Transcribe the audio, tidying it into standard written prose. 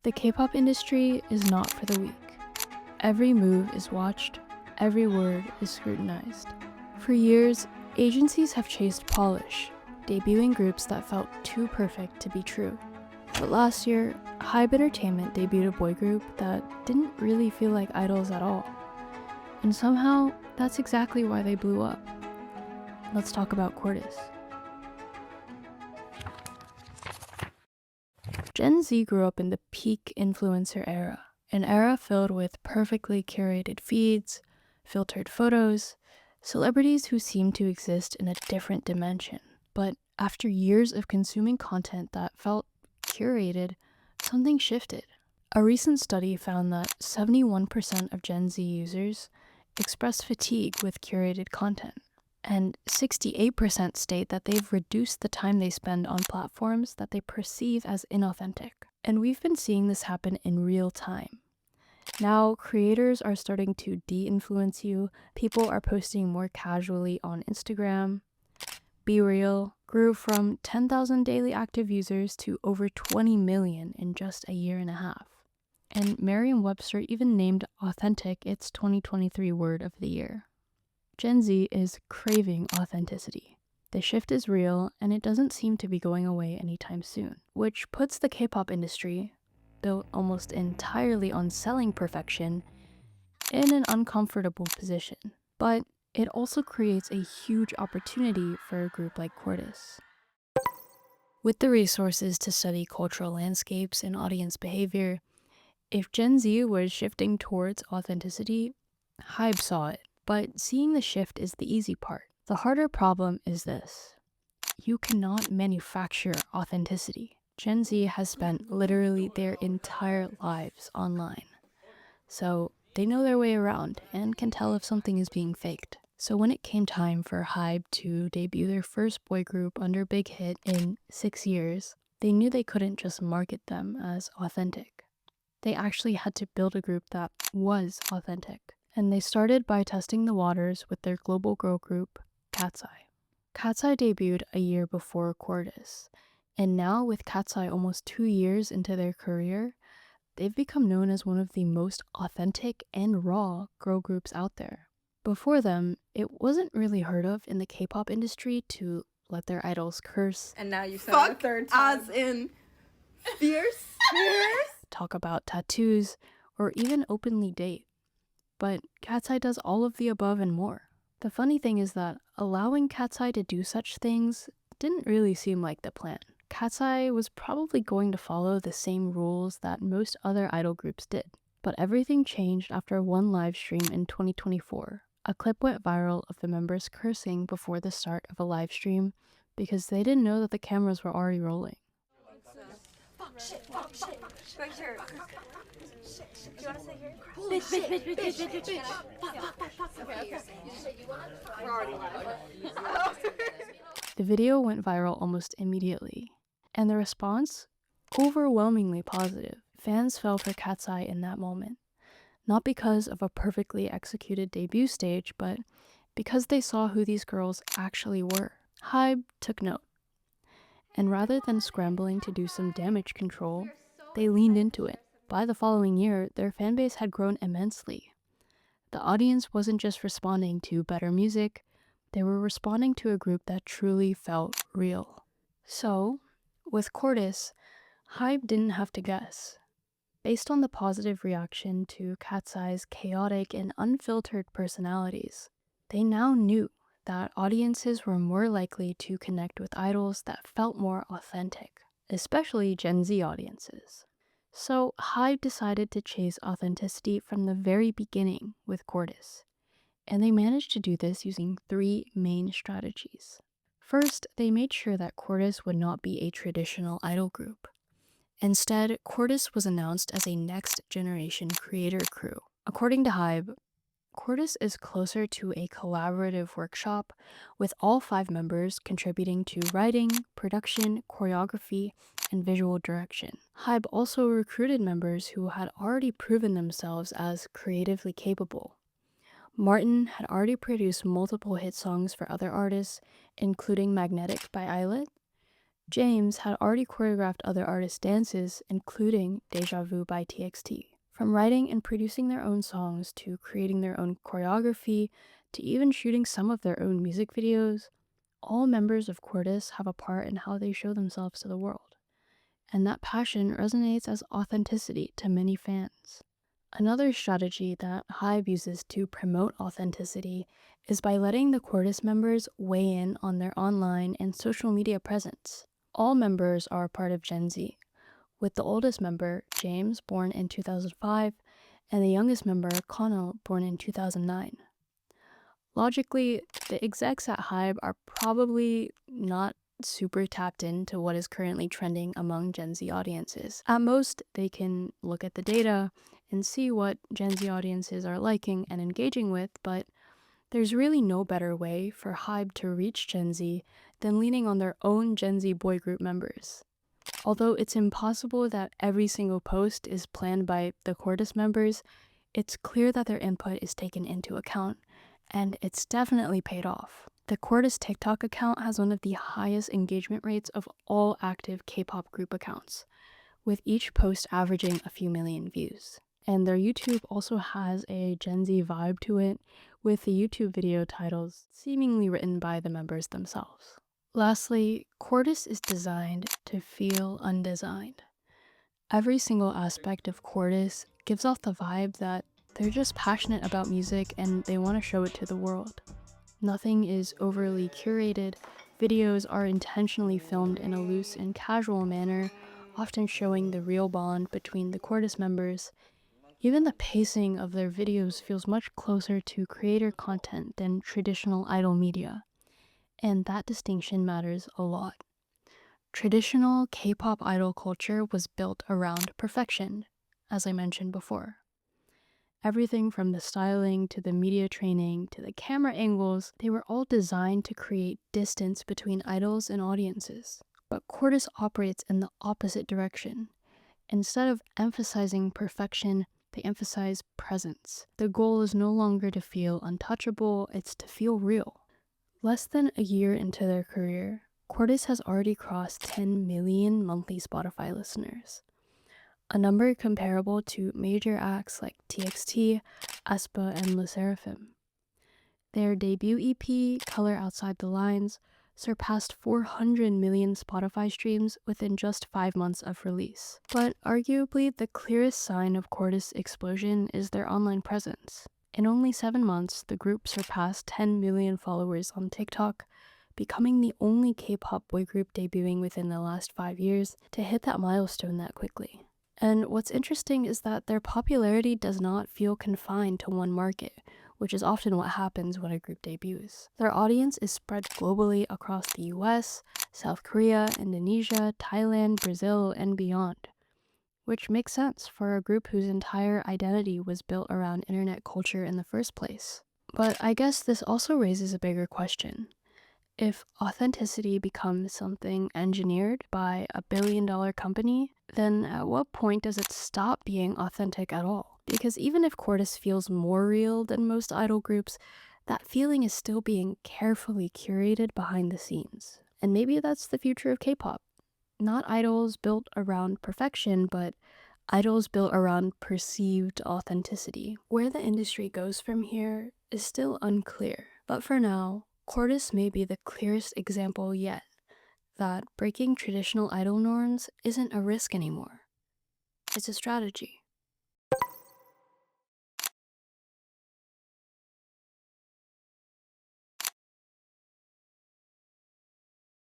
The K-pop industry is not for the weak. Every move is watched, every word is scrutinized. For years, agencies have chased polish, debuting groups that felt too perfect to be true. But last year, HYBE Entertainment debuted a boy group that didn't really feel like idols at all. And somehow, that's exactly why they blew up. Let's talk about CORTIS. Gen Z grew up in the peak influencer era, an era filled with perfectly curated feeds, filtered photos, celebrities who seemed to exist in a different dimension. But after years of consuming content that felt curated, something shifted. A recent study found that 71% of Gen Z users express fatigue with curated content, and 68% state that they've reduced the time they spend on platforms that they perceive as inauthentic. And we've been seeing this happen in real time. Now, creators are starting to de-influence you, people are posting more casually on Instagram. Be Real grew from 10,000 daily active users to over 20 million in just a year and a half. And Merriam-Webster even named authentic its 2023 word of the year. Gen Z is craving authenticity. The shift is real, and it doesn't seem to be going away anytime soon, which puts the K-pop industry, built almost entirely on selling perfection, in an uncomfortable position. But it also creates a huge opportunity for a group like CORTIS. With the resources to study cultural landscapes and audience behavior, if Gen Z was shifting towards authenticity, HYBE saw it. But seeing the shift is the easy part. The harder problem is this: you cannot manufacture authenticity. Gen Z has spent literally their entire lives online, so they know their way around and can tell if something is being faked. So when it came time for HYBE to debut their first boy group under Big Hit in 6 years, they knew they couldn't just market them as authentic. They actually had to build a group that was authentic. And they started by testing the waters with their global girl group, KATSEYE. KATSEYE debuted a year before CORTIS, and now with KATSEYE almost 2 years into their career, they've become known as one of the most authentic and raw girl groups out there. Before them, it wasn't really heard of in the K-pop industry to let their idols curse. And now you said it a third time. As in fierce, talk about tattoos, or even openly date. But KATSEYE does all of the above and more. The funny thing is that allowing KATSEYE to do such things didn't really seem like the plan. KATSEYE was probably going to follow the same rules that most other idol groups did. But everything changed after one live stream in 2024. A clip went viral of the members cursing before the start of a live stream because they didn't know that the cameras were already rolling. fuck shit, right here. You wanna sit here? Bitch. We're already live. The video went viral almost immediately, and the response? Overwhelmingly positive. Fans fell for KATSEYE in that moment, not because of a perfectly executed debut stage, but because they saw who these girls actually were. HYBE took note, and rather than scrambling to do some damage control, they leaned into it. By the following year, their fanbase had grown immensely. The audience wasn't just responding to better music, they were responding to a group that truly felt real. So, with CORTIS, HYBE didn't have to guess. Based on the positive reaction to KATSEYE's chaotic and unfiltered personalities, they now knew that audiences were more likely to connect with idols that felt more authentic, especially Gen Z audiences. So HYBE decided to chase authenticity from the very beginning with CORTIS, and they managed to do this using 3 main strategies. First, they made sure that CORTIS would not be a traditional idol group. Instead, CORTIS was announced as a next-generation creator crew. According to HYBE, CORTIS is closer to a collaborative workshop, with all 5 members contributing to writing, production, choreography, and visual direction. HYBE also recruited members who had already proven themselves as creatively capable. Martin had already produced multiple hit songs for other artists, including Magnetic by Islet. James had already choreographed other artists' dances, including Deja Vu by TXT. From writing and producing their own songs to creating their own choreography to even shooting some of their own music videos, all members of CORTIS have a part in how they show themselves to the world. And that passion resonates as authenticity to many fans. Another strategy that HYBE uses to promote authenticity is by letting the CORTIS members weigh in on their online and social media presence. All members are a part of Gen Z, with the oldest member, James, born in 2005, and the youngest member, Connell, born in 2009. Logically, the execs at HYBE are probably not super tapped into what is currently trending among Gen Z audiences. At most, they can look at the data and see what Gen Z audiences are liking and engaging with, but there's really no better way for HYBE to reach Gen Z than leaning on their own Gen Z boy group members. Although it's impossible that every single post is planned by the CORTIS members, it's clear that their input is taken into account, and it's definitely paid off. The CORTIS TikTok account has one of the highest engagement rates of all active K-pop group accounts, with each post averaging a few million views. And their YouTube also has a Gen Z vibe to it, with the YouTube video titles seemingly written by the members themselves. Lastly, CORTIS is designed to feel undesigned. Every single aspect of CORTIS gives off the vibe that they're just passionate about music and they want to show it to the world. Nothing is overly curated. Videos are intentionally filmed in a loose and casual manner, often showing the real bond between the CORTIS members. Even the pacing of their videos feels much closer to creator content than traditional idol media. And that distinction matters a lot. Traditional K-pop idol culture was built around perfection, as I mentioned before. Everything from the styling to the media training to the camera angles, they were all designed to create distance between idols and audiences. But CORTIS operates in the opposite direction. Instead of emphasizing perfection, they emphasize presence. The goal is no longer to feel untouchable, it's to feel real. Less than a year into their career, CORTIS has already crossed 10 million monthly Spotify listeners, a number comparable to major acts like TXT, aespa, and LE SSERAFIM. Their debut EP, Color Outside the Lines, surpassed 400 million Spotify streams within just 5 months of release. But arguably, the clearest sign of CORTIS' explosion is their online presence. In only 7 months, the group surpassed 10 million followers on TikTok, becoming the only K-pop boy group debuting within the last 5 years to hit that milestone that quickly. And what's interesting is that their popularity does not feel confined to one market, which is often what happens when a group debuts. Their audience is spread globally across the US, South Korea, Indonesia, Thailand, Brazil, and beyond. Which makes sense for a group whose entire identity was built around internet culture in the first place. But I guess this also raises a bigger question. If authenticity becomes something engineered by a billion-dollar company, then at what point does it stop being authentic at all? Because even if CORTIS feels more real than most idol groups, that feeling is still being carefully curated behind the scenes. And maybe that's the future of K-pop. Not idols built around perfection, but idols built around perceived authenticity. Where the industry goes from here is still unclear, but for now, CORTIS may be the clearest example yet that breaking traditional idol norms isn't a risk anymore. It's a strategy.